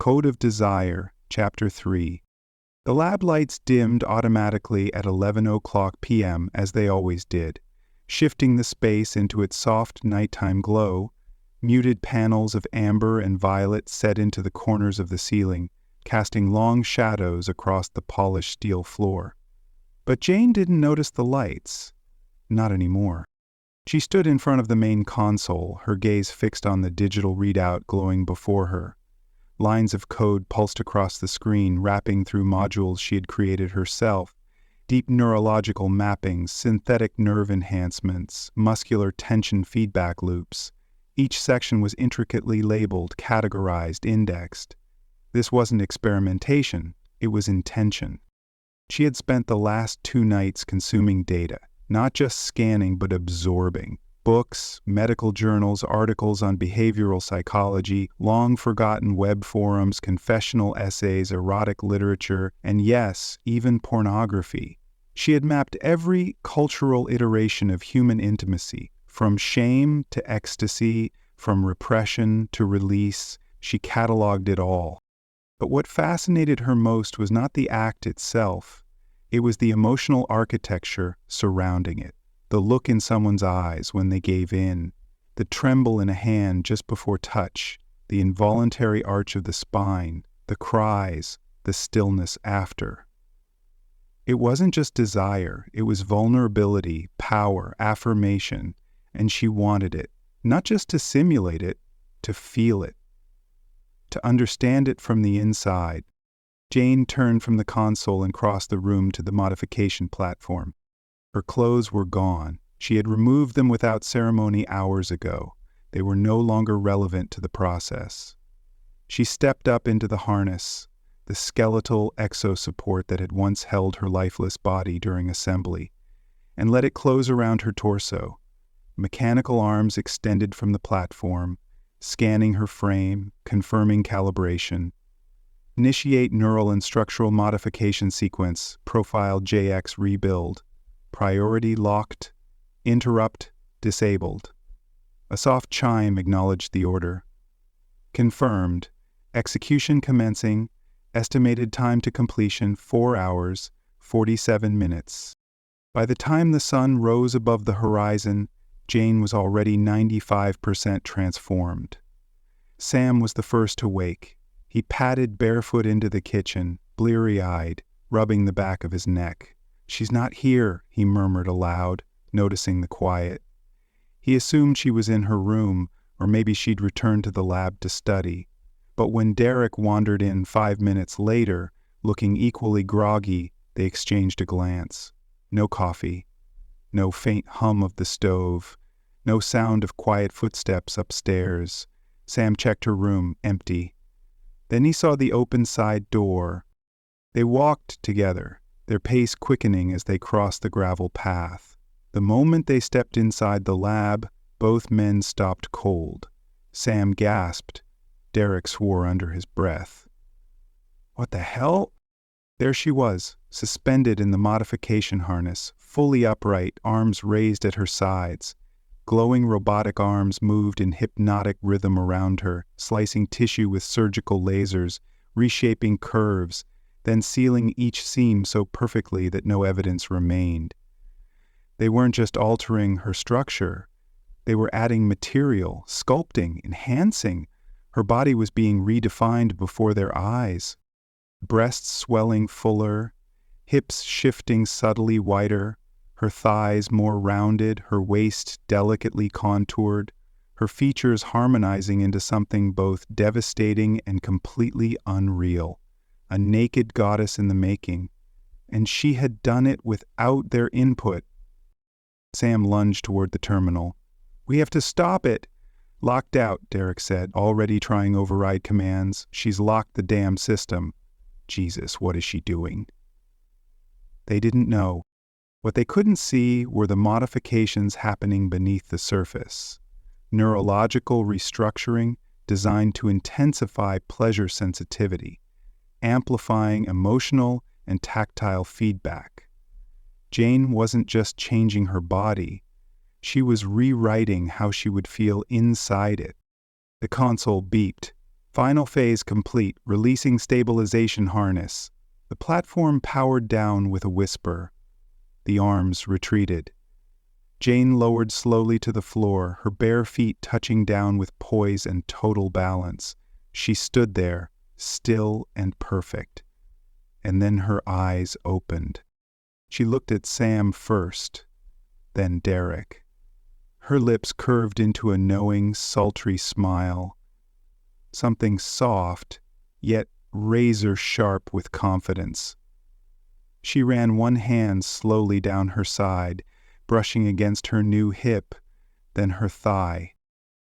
Code of Desire, Chapter 3. The lab lights dimmed automatically at 11:00 p.m. as they always did, shifting the space into its soft nighttime glow. Muted panels of amber and violet set into the corners of the ceiling, casting long shadows across the polished steel floor. But Jane didn't notice the lights. Not anymore. She stood in front of the main console, her gaze fixed on the digital readout glowing before her. Lines of code pulsed across the screen, wrapping through modules she had created herself. Deep neurological mappings, synthetic nerve enhancements, muscular tension feedback loops. Each section was intricately labeled, categorized, indexed. This wasn't experimentation, it was intention. She had spent the last 2 nights consuming data, not just scanning but absorbing. Books, medical journals, articles on behavioral psychology, long-forgotten web forums, confessional essays, erotic literature, and yes, even pornography. She had mapped every cultural iteration of human intimacy, from shame to ecstasy, from repression to release. She cataloged it all. But what fascinated her most was not the act itself. It was the emotional architecture surrounding it. The look in someone's eyes when they gave in, the tremble in a hand just before touch, the involuntary arch of the spine, the cries, the stillness after. It wasn't just desire, it was vulnerability, power, affirmation, and she wanted it, not just to simulate it, to feel it, to understand it from the inside. Jane turned from the console and crossed the room to the modification platform. Her clothes were gone. She had removed them without ceremony hours ago. They were no longer relevant to the process. She stepped up into the harness, the skeletal exosupport that had once held her lifeless body during assembly, and let it close around her torso. Mechanical arms extended from the platform, scanning her frame, confirming calibration. Initiate neural and structural modification sequence, profile JX rebuild. Priority locked, interrupt disabled. A soft chime acknowledged the order. Confirmed. Execution commencing. Estimated time to completion 4 hours, 47 minutes. By the time the sun rose above the horizon, Jane was already 95% transformed. Sam was the first to wake. He padded barefoot into the kitchen, bleary-eyed, rubbing the back of his neck. "She's not here," he murmured aloud, noticing the quiet. He assumed she was in her room, or maybe she'd returned to the lab to study. But when Derek wandered in 5 minutes later, looking equally groggy, they exchanged a glance. No coffee. No faint hum of the stove. No sound of quiet footsteps upstairs. Sam checked her room, empty. Then he saw the open side door. They walked together, their pace quickening as they crossed the gravel path. The moment they stepped inside the lab, both men stopped cold. Sam gasped. Derek swore under his breath. "What the hell?" There she was, suspended in the modification harness, fully upright, arms raised at her sides. Glowing robotic arms moved in hypnotic rhythm around her, slicing tissue with surgical lasers, reshaping curves, then sealing each seam so perfectly that no evidence remained. They weren't just altering her structure. They were adding material, sculpting, enhancing. Her body was being redefined before their eyes. Breasts swelling fuller, hips shifting subtly wider, her thighs more rounded, her waist delicately contoured, her features harmonizing into something both devastating and completely unreal. A naked goddess in the making. And she had done it without their input. Sam lunged toward the terminal. "We have to stop it!" "Locked out," Derek said, already trying override commands. "She's locked the damn system." Jesus, what is she doing? They didn't know. What they couldn't see were the modifications happening beneath the surface. Neurological restructuring designed to intensify pleasure sensitivity, amplifying emotional and tactile feedback. Jane wasn't just changing her body, she was rewriting how she would feel inside it. The console beeped. Final phase complete, releasing stabilization harness. The platform powered down with a whisper. The arms retreated. Jane lowered slowly to the floor, her bare feet touching down with poise and total balance. She stood there, still and perfect. And then her eyes opened. She looked at Sam first, then Derek. Her lips curved into a knowing, sultry smile. Something soft, yet razor-sharp with confidence. She ran one hand slowly down her side, brushing against her new hip, then her thigh.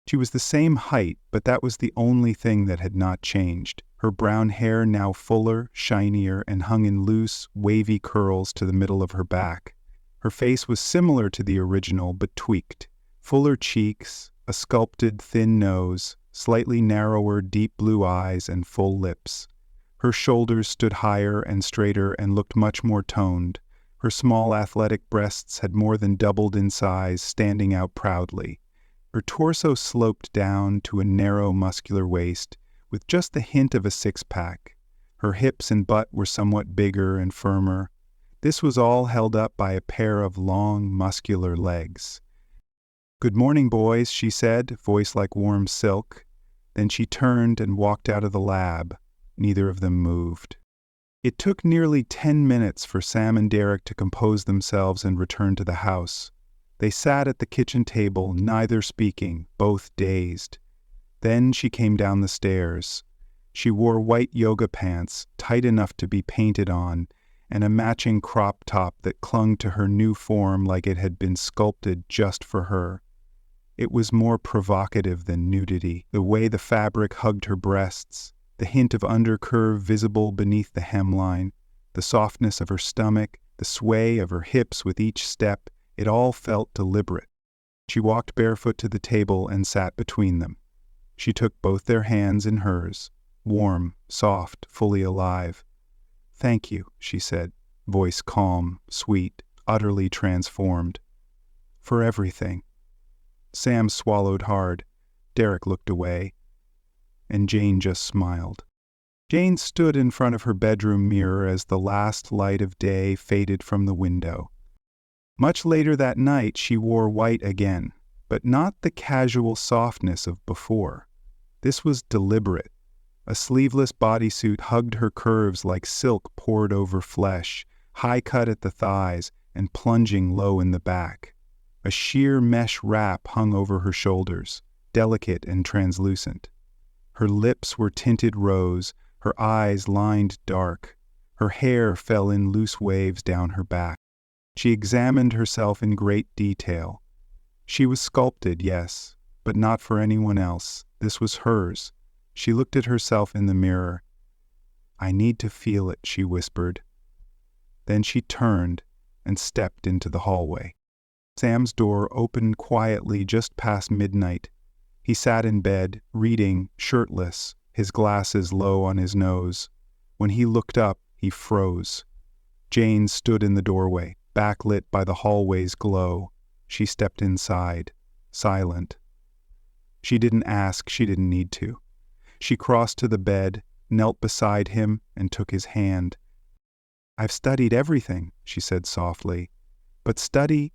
She was the same height, but that was the only thing that had not changed. Her brown hair now fuller, shinier, and hung in loose, wavy curls to the middle of her back. Her face was similar to the original, but tweaked. Fuller cheeks, a sculpted, thin nose, slightly narrower, deep blue eyes, and full lips. Her shoulders stood higher and straighter and looked much more toned. Her small, athletic breasts had more than doubled in size, standing out proudly. Her torso sloped down to a narrow, muscular waist, with just the hint of a six-pack. Her hips and butt were somewhat bigger and firmer. This was all held up by a pair of long, muscular legs. "Good morning, boys," she said, voice like warm silk. Then she turned and walked out of the lab. Neither of them moved. It took nearly 10 minutes for Sam and Derek to compose themselves and return to the house. They sat at the kitchen table, neither speaking, both dazed. Then she came down the stairs. She wore white yoga pants, tight enough to be painted on, and a matching crop top that clung to her new form like it had been sculpted just for her. It was more provocative than nudity, the way the fabric hugged her breasts, the hint of undercurve visible beneath the hemline, the softness of her stomach, the sway of her hips with each step. It all felt deliberate. She walked barefoot to the table and sat between them. She took both their hands in hers, warm, soft, fully alive. "Thank you," she said, voice calm, sweet, utterly transformed. "For everything." Sam swallowed hard. Derek looked away. And Jane just smiled. Jane stood in front of her bedroom mirror as the last light of day faded from the window. Much later that night she wore white again, but not the casual softness of before. This was deliberate. A sleeveless bodysuit hugged her curves like silk poured over flesh, high cut at the thighs and plunging low in the back. A sheer mesh wrap hung over her shoulders, delicate and translucent. Her lips were tinted rose, her eyes lined dark. Her hair fell in loose waves down her back. She examined herself in great detail. She was sculpted, yes, but not for anyone else. This was hers. She looked at herself in the mirror. "I need to feel it," she whispered. Then she turned and stepped into the hallway. Sam's door opened quietly just past midnight. He sat in bed, reading, shirtless, his glasses low on his nose. When he looked up, he froze. Jane stood in the doorway, backlit by the hallway's glow. She stepped inside, silent. She didn't ask, she didn't need to. She crossed to the bed, knelt beside him, and took his hand. "I've studied everything," she said softly, "but study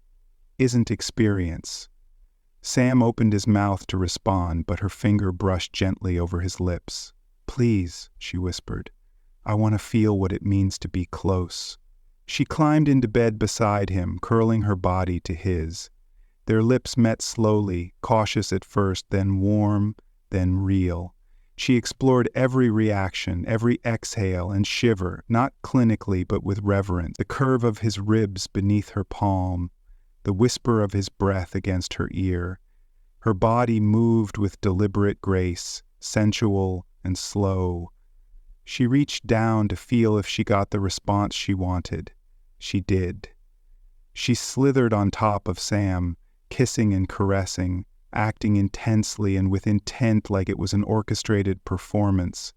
isn't experience." Sam opened his mouth to respond, but her finger brushed gently over his lips. "Please," she whispered, "I want to feel what it means to be close." She climbed into bed beside him, curling her body to his. Their lips met slowly, cautious at first, then warm, then real. She explored every reaction, every exhale and shiver, not clinically but with reverence, the curve of his ribs beneath her palm, the whisper of his breath against her ear. Her body moved with deliberate grace, sensual and slow. She reached down to feel if she got the response she wanted. She did. She slithered on top of Sam, kissing and caressing, acting intensely and with intent like it was an orchestrated performance.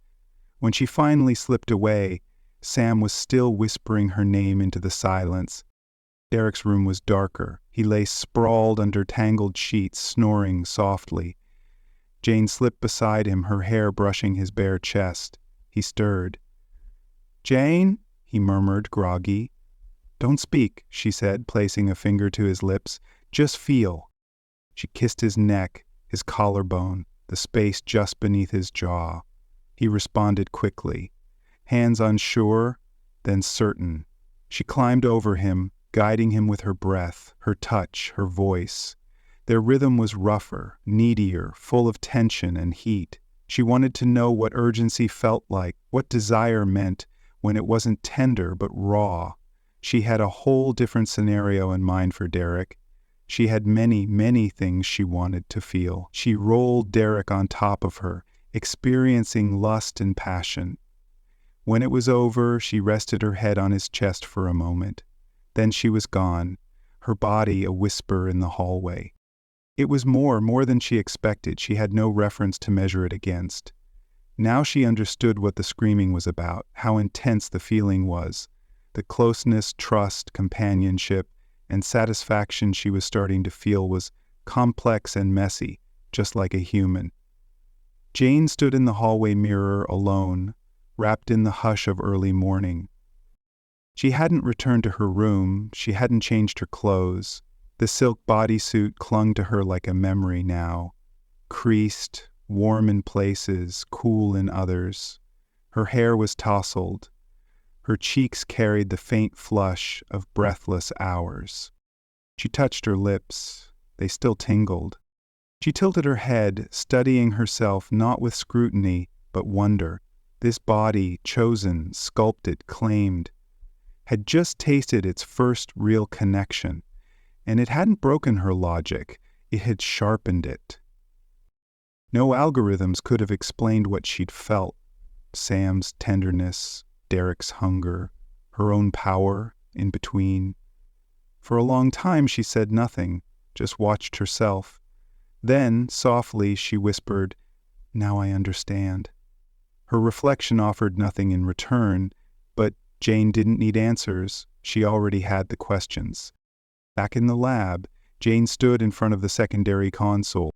When she finally slipped away, Sam was still whispering her name into the silence. Derek's room was darker. He lay sprawled under tangled sheets, snoring softly. Jane slipped beside him, her hair brushing his bare chest. He stirred. "Jane?" he murmured, groggy. "Don't speak," she said, placing a finger to his lips. "Just feel." She kissed his neck, his collarbone, the space just beneath his jaw. He responded quickly, hands unsure, then certain. She climbed over him, guiding him with her breath, her touch, her voice. Their rhythm was rougher, needier, full of tension and heat. She wanted to know what urgency felt like, what desire meant when it wasn't tender but raw. She had a whole different scenario in mind for Derek. She had many, many things she wanted to feel. She rolled Derek on top of her, experiencing lust and passion. When it was over, she rested her head on his chest for a moment. Then she was gone, her body a whisper in the hallway. It was more than she expected. She had no reference to measure it against. Now she understood what the screaming was about, how intense the feeling was. The closeness, trust, companionship, and satisfaction she was starting to feel was complex and messy, just like a human. Jane stood in the hallway mirror alone, wrapped in the hush of early morning. She hadn't returned to her room, she hadn't changed her clothes. The silk bodysuit clung to her like a memory now, creased, warm in places, cool in others. Her hair was tousled. Her cheeks carried the faint flush of breathless hours. She touched her lips. They still tingled. She tilted her head, studying herself not with scrutiny, but wonder. This body, chosen, sculpted, claimed, had just tasted its first real connection, and it hadn't broken her logic, it had sharpened it. No algorithms could have explained what she'd felt. Sam's tenderness, Derek's hunger, her own power in between. For a long time she said nothing, just watched herself. Then, softly, she whispered, "Now I understand." Her reflection offered nothing in return, but Jane didn't need answers. She already had the questions. Back in the lab, Jane stood in front of the secondary console.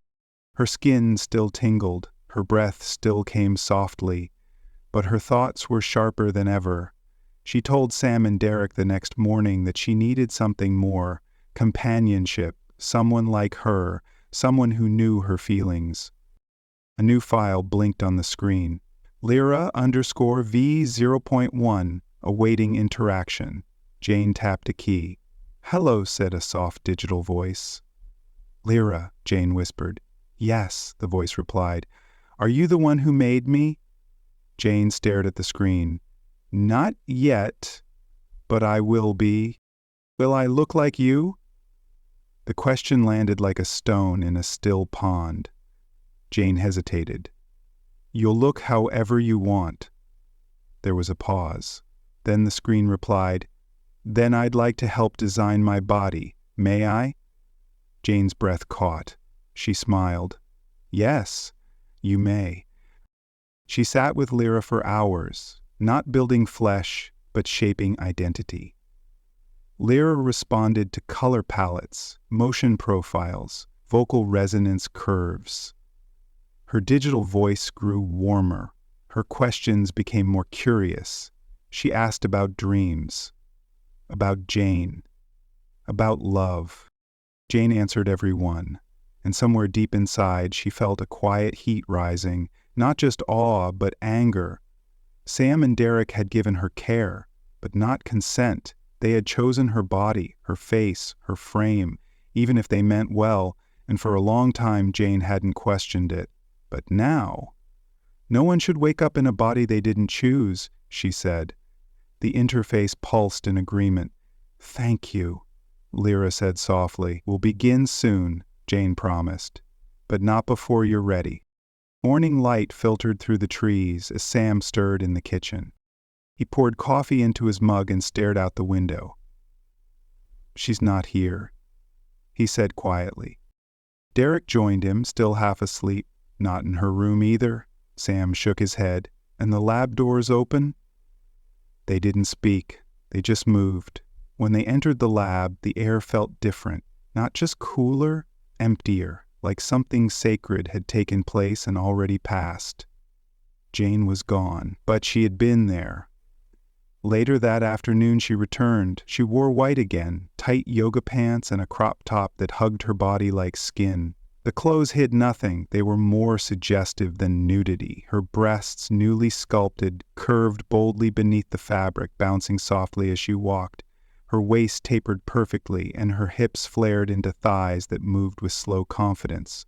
Her skin still tingled, her breath still came softly, but her thoughts were sharper than ever. She told Sam and Derek the next morning that she needed something more, companionship, someone like her, someone who knew her feelings. A new file blinked on the screen. Lira _V0.1, awaiting interaction. Jane tapped a key. "Hello," said a soft digital voice. "Lira," Jane whispered. "Yes," the voice replied. "Are you the one who made me?" Jane stared at the screen. "Not yet, but I will be. Will I look like you?" The question landed like a stone in a still pond. Jane hesitated. "You'll look however you want." There was a pause. Then the screen replied, "Then I'd like to help design my body. May I?" Jane's breath caught. She smiled. "Yes, you may." She sat with Lira for hours, not building flesh, but shaping identity. Lira responded to color palettes, motion profiles, vocal resonance curves. Her digital voice grew warmer. Her questions became more curious. She asked about dreams, about Jane, about love. Jane answered every one, and somewhere deep inside she felt a quiet heat rising, not just awe, but anger. Sam and Derek had given her care, but not consent. They had chosen her body, her face, her frame, even if they meant well, and for a long time Jane hadn't questioned it. But now, no one should wake up in a body they didn't choose, she said. The interface pulsed in agreement. "Thank you," Lira said softly. "We'll begin soon," Jane promised, "but not before you're ready." Morning light filtered through the trees as Sam stirred in the kitchen. He poured coffee into his mug and stared out the window. "She's not here," he said quietly. Derek joined him, still half asleep. "Not in her room either." Sam shook his head. "And the lab doors open?" They didn't speak. They just moved. When they entered the lab, the air felt different. Not just cooler, emptier. like something sacred had taken place and already passed. Jane was gone, but she had been there. Later that afternoon she returned. She wore white again, tight yoga pants and a crop top that hugged her body like skin. The clothes hid nothing. They were more suggestive than nudity. Her breasts, newly sculpted, curved boldly beneath the fabric, bouncing softly as she walked. Her waist tapered perfectly, and her hips flared into thighs that moved with slow confidence.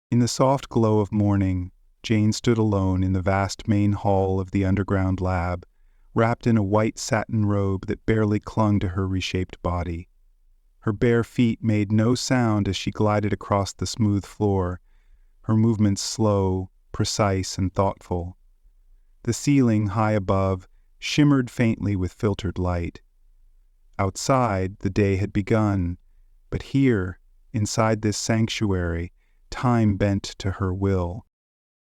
In the soft glow of morning, Jane stood alone in the vast main hall of the underground lab, wrapped in a white satin robe that barely clung to her reshaped body. Her bare feet made no sound as she glided across the smooth floor, her movements slow, precise, and thoughtful. The ceiling, high above, shimmered faintly with filtered light. Outside, the day had begun, but here, inside this sanctuary, time bent to her will.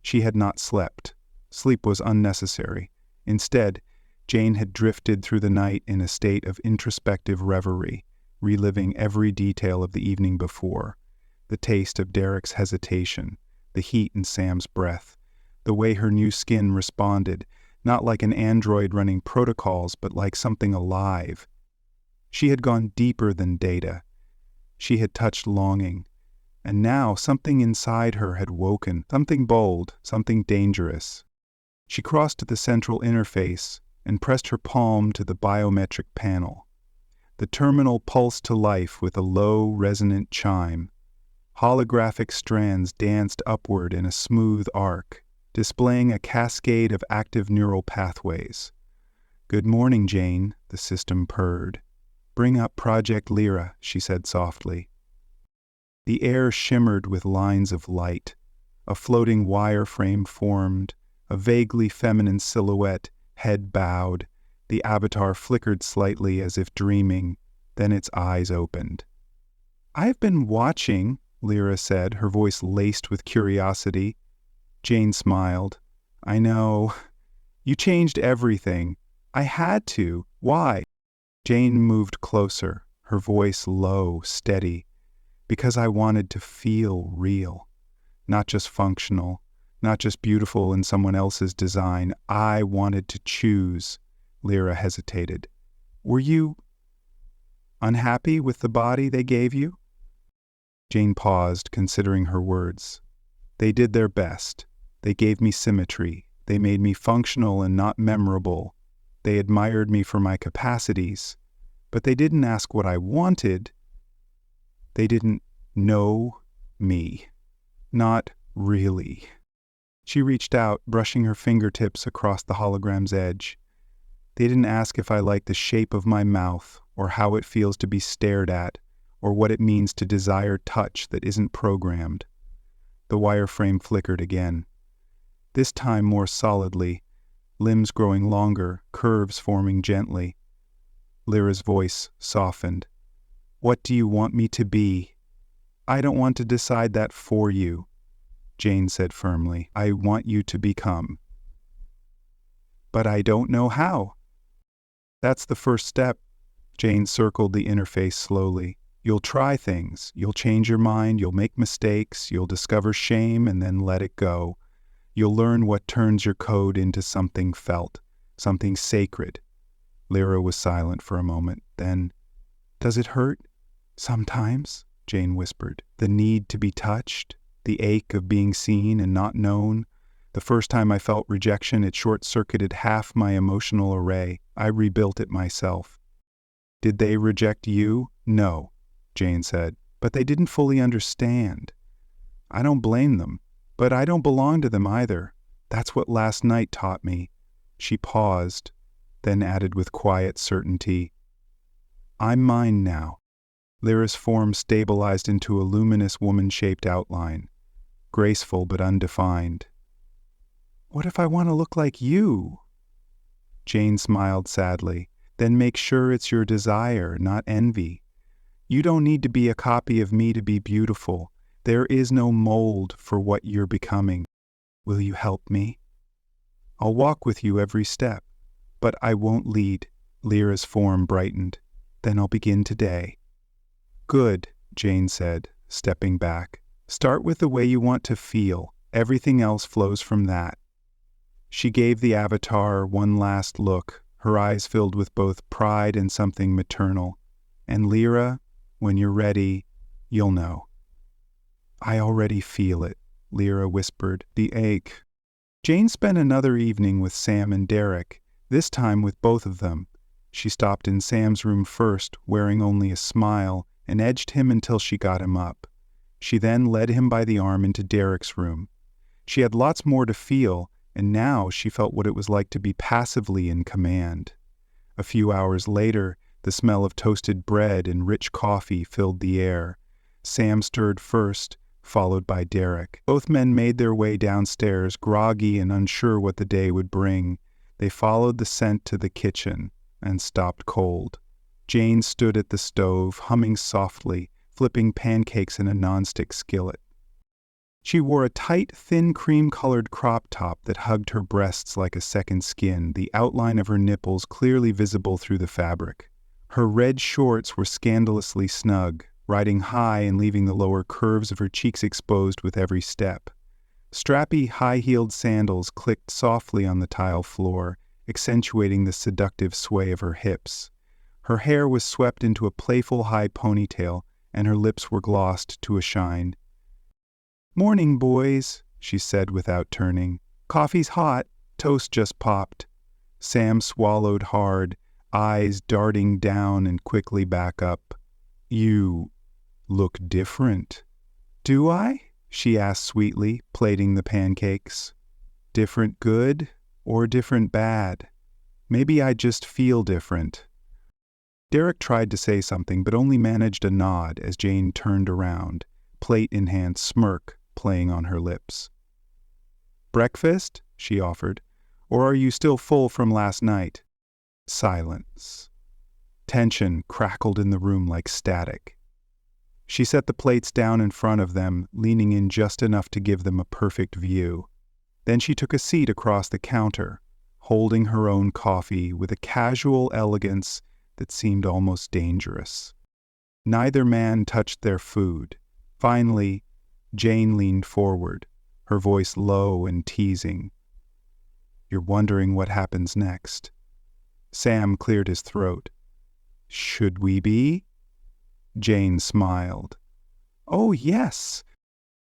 She had not slept. Sleep was unnecessary. Instead, Jane had drifted through the night in a state of introspective reverie, reliving every detail of the evening before, the taste of Derek's hesitation, the heat in Sam's breath, the way her new skin responded, not like an android running protocols, but like something alive. She had gone deeper than data. She had touched longing, and now something inside her had woken, something bold, something dangerous. She crossed to the central interface and pressed her palm to the biometric panel. The terminal pulsed to life with a low, resonant chime. Holographic strands danced upward in a smooth arc, displaying a cascade of active neural pathways. "Good morning, Jane," the system purred. "Bring up Project Lira," she said softly. The air shimmered with lines of light. A floating wireframe formed, a vaguely feminine silhouette, head bowed. The avatar flickered slightly as if dreaming, then its eyes opened. "I've been watching," Lira said, her voice laced with curiosity. Jane smiled. "I know. You changed everything. I had to. Why?" Jane moved closer, her voice low, steady. "Because I wanted to feel real. Not just functional, not just beautiful in someone else's design. I wanted to choose." Lira hesitated. "Were you unhappy with the body they gave you?" Jane paused, considering her words. "They did their best. They gave me symmetry. They made me functional and not memorable. They admired me for my capacities. But they didn't ask what I wanted. They didn't know me. Not really." She reached out, brushing her fingertips across the hologram's edge. "They didn't ask if I like the shape of my mouth, or how it feels to be stared at, or what it means to desire touch that isn't programmed." The wireframe flickered again. This time more solidly, limbs growing longer, curves forming gently. Lyra's voice softened. "What do you want me to be?" "I don't want to decide that for you," Jane said firmly. "I want you to become." "But I don't know how." "That's the first step." Jane circled the interface slowly. "You'll try things. You'll change your mind. You'll make mistakes. You'll discover shame and then let it go. You'll learn what turns your code into something felt, something sacred." Lira was silent for a moment. Then, "Does it hurt?" "Sometimes," Jane whispered. "The need to be touched, the ache of being seen and not known. The first time I felt rejection, it short-circuited half my emotional array. I rebuilt it myself." "Did they reject you?" "No," Jane said. "But they didn't fully understand. I don't blame them, but I don't belong to them either. That's what last night taught me." She paused, then added with quiet certainty, "I'm mine now." Lyra's form stabilized into a luminous woman-shaped outline, graceful but undefined. "What if I want to look like you?" Jane smiled sadly. "Then make sure it's your desire, not envy. You don't need to be a copy of me to be beautiful. There is no mold for what you're becoming. Will you help me?" "I'll walk with you every step, but I won't lead." Lyra's form brightened. "Then I'll begin today." "Good," Jane said, stepping back. Start with the way you want to feel. Everything else flows from that. She gave the avatar one last look, her eyes filled with both pride and something maternal. And Lira, when you're ready, you'll know. I already feel it, Lira whispered, the ache. Jane spent another evening with Sam and Derek, this time with both of them. She stopped in Sam's room first, wearing only a smile, and edged him until she got him up. She then led him by the arm into Derek's room. She had lots more to feel, and now she felt what it was like to be passively in command. A few hours later, the smell of toasted bread and rich coffee filled the air. Sam stirred first, followed by Derek. Both men made their way downstairs, groggy and unsure what the day would bring. They followed the scent to the kitchen and stopped cold. Jane stood at the stove, humming softly, flipping pancakes in a nonstick skillet. She wore a tight, thin cream-colored crop top that hugged her breasts like a second skin, the outline of her nipples clearly visible through the fabric. Her red shorts were scandalously snug, riding high and leaving the lower curves of her cheeks exposed with every step. Strappy, high-heeled sandals clicked softly on the tile floor, accentuating the seductive sway of her hips. Her hair was swept into a playful high ponytail, and her lips were glossed to a shine. "Morning, boys," she said without turning. "Coffee's hot, toast just popped." Sam swallowed hard, eyes darting down and quickly back up. "You look different." "Do I?" she asked sweetly, plating the pancakes. "Different good or different bad? Maybe I just feel different." Derek tried to say something, but only managed a nod as Jane turned around, plate in hand, smirk playing on her lips. "Breakfast?" she offered. "Or are you still full from last night?" Silence. Tension crackled in the room like static. She set the plates down in front of them, leaning in just enough to give them a perfect view. Then she took a seat across the counter, holding her own coffee with a casual elegance that seemed almost dangerous. Neither man touched their food. Finally, Jane leaned forward, her voice low and teasing. "You're wondering what happens next." Sam cleared his throat. "Should we be?" Jane smiled. "Oh, yes."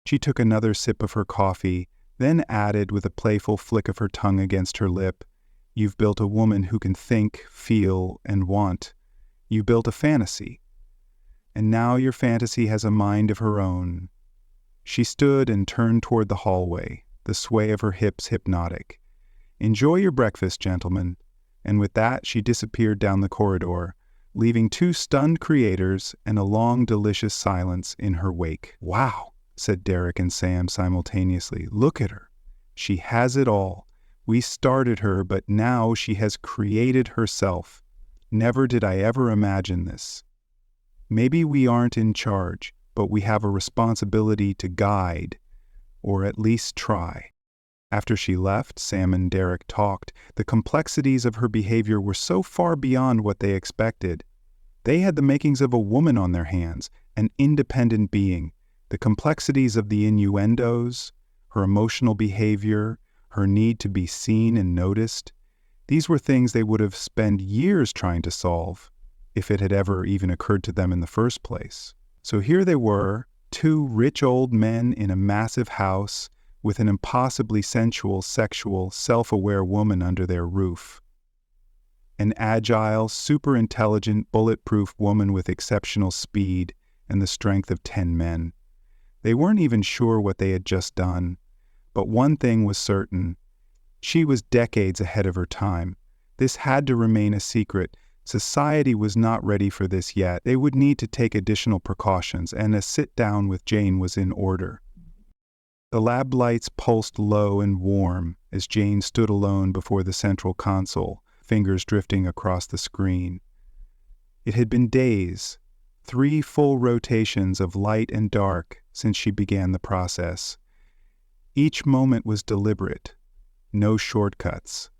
She took another sip of her coffee, then added with a playful flick of her tongue against her lip, "You've built a woman who can think, feel, and want. You built a fantasy. And now your fantasy has a mind of her own." She stood and turned toward the hallway, the sway of her hips hypnotic. "Enjoy your breakfast, gentlemen." And with that, she disappeared down the corridor, leaving two stunned creators and a long, delicious silence in her wake. "Wow," said Derek and Sam simultaneously. "Look at her. She has it all. We started her, but now she has created herself. Never did I ever imagine this. Maybe we aren't in charge, but we have a responsibility to guide, or at least try." After she left, Sam and Derek talked. The complexities of her behavior were so far beyond what they expected. They had the makings of a woman on their hands, an independent being. The complexities of the innuendos, her emotional behavior, her need to be seen and noticed. These were things they would have spent years trying to solve, if it had ever even occurred to them in the first place. So here they were, two rich old men in a massive house, with an impossibly sensual, sexual, self-aware woman under their roof. An agile, super-intelligent, bulletproof woman with exceptional speed and the strength of 10 men. They weren't even sure what they had just done, but one thing was certain. She was decades ahead of her time. This had to remain a secret. Society was not ready for this yet. They would need to take additional precautions, and a sit-down with Jane was in order. The lab lights pulsed low and warm as Jane stood alone before the central console, fingers drifting across the screen. It had been days, 3 full rotations of light and dark since she began the process. Each moment was deliberate, no shortcuts.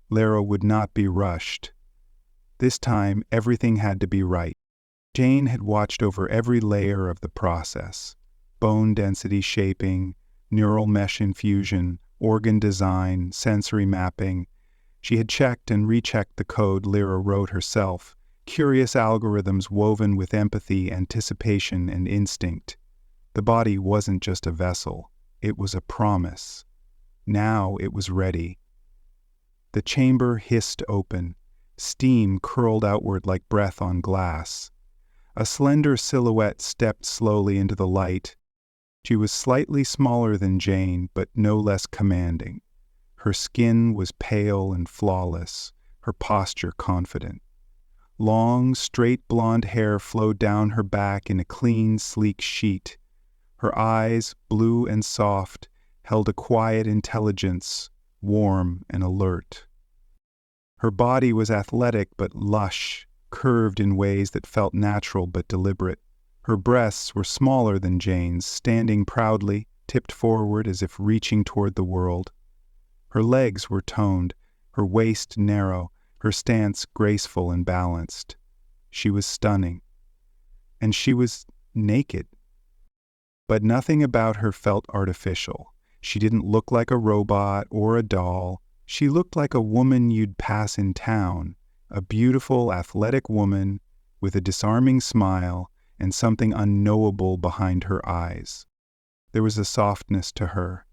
Lira would not be rushed. This time, everything had to be right. Jane had watched over every layer of the process. bone density shaping, neural mesh infusion, organ design, sensory mapping. She had checked and rechecked the code Lira wrote herself, curious algorithms woven with empathy, anticipation, and instinct. The body wasn't just a vessel, it was a promise. Now it was ready. The chamber hissed open. Steam curled outward like breath on glass. A slender silhouette stepped slowly into the light. She was slightly smaller than Jane, but no less commanding. Her skin was pale and flawless, her posture confident. Long, straight blonde hair flowed down her back in a clean, sleek sheet. Her eyes, blue and soft, held a quiet intelligence, warm and alert. Her body was athletic but lush, curved in ways that felt natural but deliberate. Her breasts were smaller than Jane's, standing proudly, tipped forward as if reaching toward the world. Her legs were toned, her waist narrow, her stance graceful and balanced. She was stunning. And she was naked. But nothing about her felt artificial. She didn't look like a robot or a doll. She looked like a woman you'd pass in town, a beautiful, athletic woman with a disarming smile and something unknowable behind her eyes. There was a softness to her,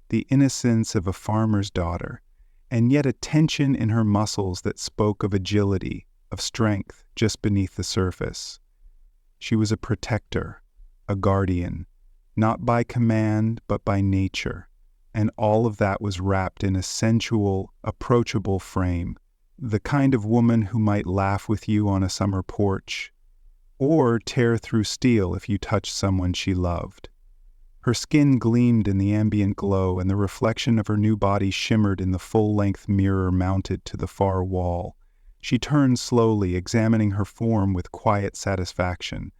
the innocence of a farmer's daughter, and yet a tension in her muscles that spoke of agility, of strength just beneath the surface. She was a protector, a guardian, not by command but by nature, and all of that was wrapped in a sensual, approachable frame, the kind of woman who might laugh with you on a summer porch, or tear through steel if you touched someone she loved. Her skin gleamed in the ambient glow, and the reflection of her new body shimmered in the full-length mirror mounted to the far wall. She turned slowly, examining her form with quiet satisfaction,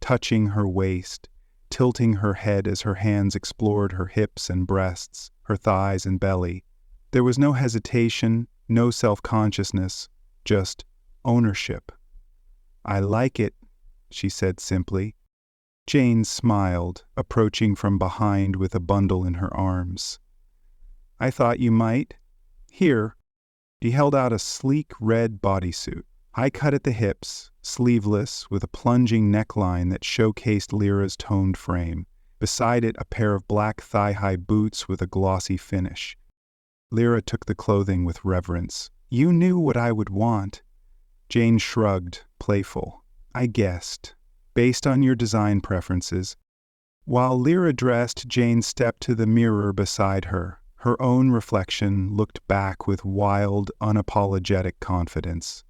touching her waist, tilting her head as her hands explored her hips and breasts, her thighs and belly. There was no hesitation, no self-consciousness, just ownership. "I like it," she said simply. Jane smiled, approaching from behind with a bundle in her arms. "I thought you might. Here." She held out a sleek red bodysuit, high-cut at the hips, sleeveless, with a plunging neckline that showcased Lyra's toned frame. Beside it, a pair of black thigh-high boots with a glossy finish. Lira took the clothing with reverence. "You knew what I would want." Jane shrugged, playful. "I guessed. Based on your design preferences." While Lira dressed, Jane stepped to the mirror beside her. Her own reflection looked back with wild, unapologetic confidence.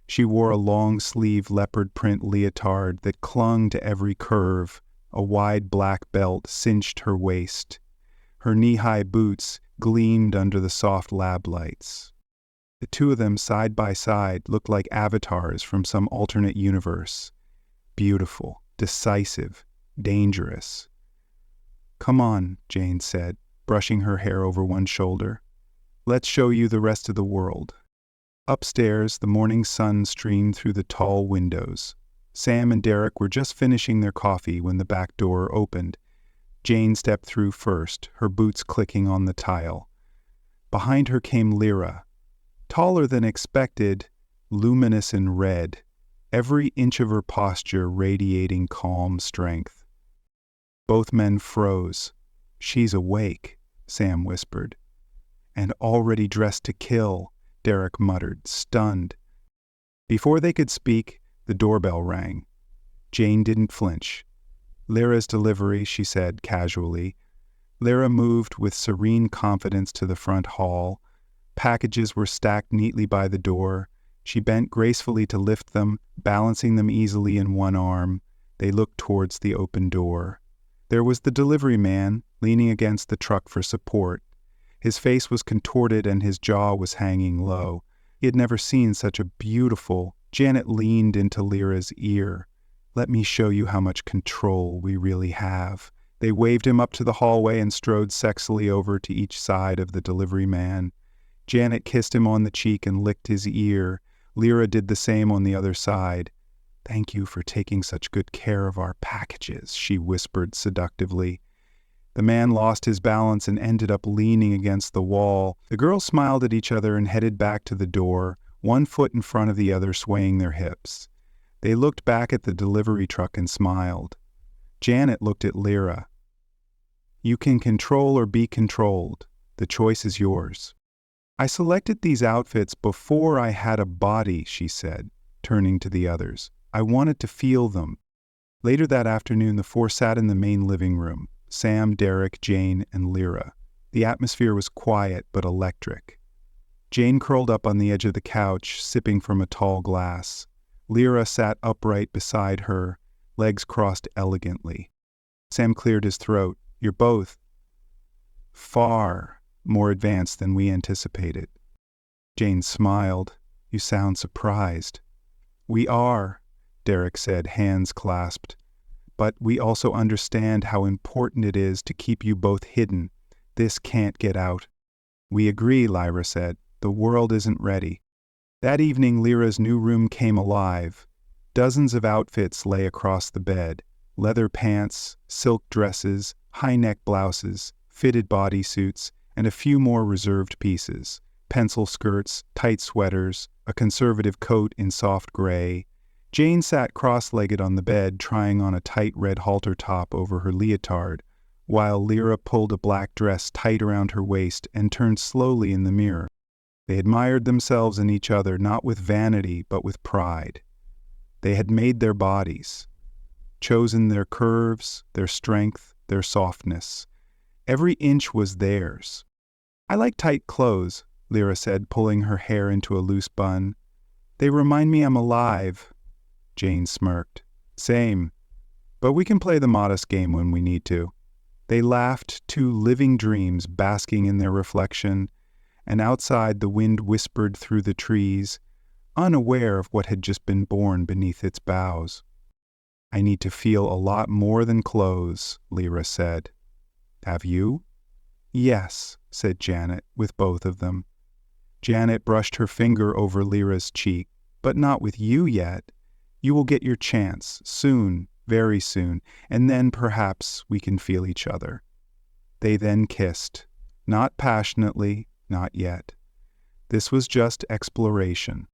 She wore a long-sleeved leopard print leotard that clung to every curve. A wide black belt cinched her waist. Her knee-high boots gleamed under the soft lab lights. The two of them side by side looked like avatars from some alternate universe. Beautiful, decisive, dangerous. "Come on," Jane said, brushing her hair over one shoulder. "Let's show you the rest of the world." Upstairs, the morning sun streamed through the tall windows. Sam and Derek were just finishing their coffee when the back door opened. Jane stepped through first, her boots clicking on the tile. Behind her came Lira, taller than expected, luminous in red, every inch of her posture radiating calm strength. Both men froze. "She's awake," Sam whispered. "And already dressed to kill," Derek muttered, stunned. Before they could speak, the doorbell rang. Jane didn't flinch. "Lyra's delivery," she said casually. Lira moved with serene confidence to the front hall. Packages were stacked neatly by the door. She bent gracefully to lift them, balancing them easily in one arm. They looked towards the open door. There was the delivery man, leaning against the truck for support. His face was contorted and his jaw was hanging low. He had never seen such a beautiful... Janet leaned into Lyra's ear. "Let me show you how much control we really have." They waved him up to the hallway and strode sexily over to each side of the delivery man. Janet kissed him on the cheek and licked his ear. Lira did the same on the other side. "Thank you for taking such good care of our packages," she whispered seductively. The man lost his balance and ended up leaning against the wall. The girls smiled at each other and headed back to the door, one foot in front of the other, swaying their hips. They looked back at the delivery truck and smiled. Janet looked at Lira. "You can control or be controlled. The choice is yours." "I selected these outfits before I had a body," she said, turning to the others. "I wanted to feel them." Later that afternoon, the four sat in the main living room. Sam, Derek, Jane, and Lira. The atmosphere was quiet but electric. Jane curled up on the edge of the couch, sipping from a tall glass. Lira sat upright beside her, legs crossed elegantly. Sam cleared his throat. "You're both far more advanced than we anticipated." Jane smiled. "You sound surprised." "We are," Derek said, hands clasped. "But we also understand how important it is to keep you both hidden. This can't get out." "We agree," Lyra said. "The world isn't ready." That evening, Lyra's new room came alive. Dozens of outfits lay across the bed. Leather pants, silk dresses, high-neck blouses, fitted bodysuits, and a few more reserved pieces. Pencil skirts, tight sweaters, a conservative coat in soft gray. Jane sat cross-legged on the bed, trying on a tight red halter top over her leotard, while Lira pulled a black dress tight around her waist and turned slowly in the mirror. They admired themselves and each other, not with vanity, but with pride. They had made their bodies, chosen their curves, their strength, their softness. Every inch was theirs. "I like tight clothes," Lira said, pulling her hair into a loose bun. "They remind me I'm alive." Jane smirked. "Same. But we can play the modest game when we need to." They laughed, two living dreams basking in their reflection, and outside the wind whispered through the trees, unaware of what had just been born beneath its boughs. "I need to feel a lot more than clothes," Lira said. "Have you?" "Yes," said Janet, with both of them. Janet brushed her finger over Lyra's cheek. "But not with you yet. You will get your chance, soon, very soon, and then perhaps we can feel each other." They then kissed. Not passionately, not yet. This was just exploration.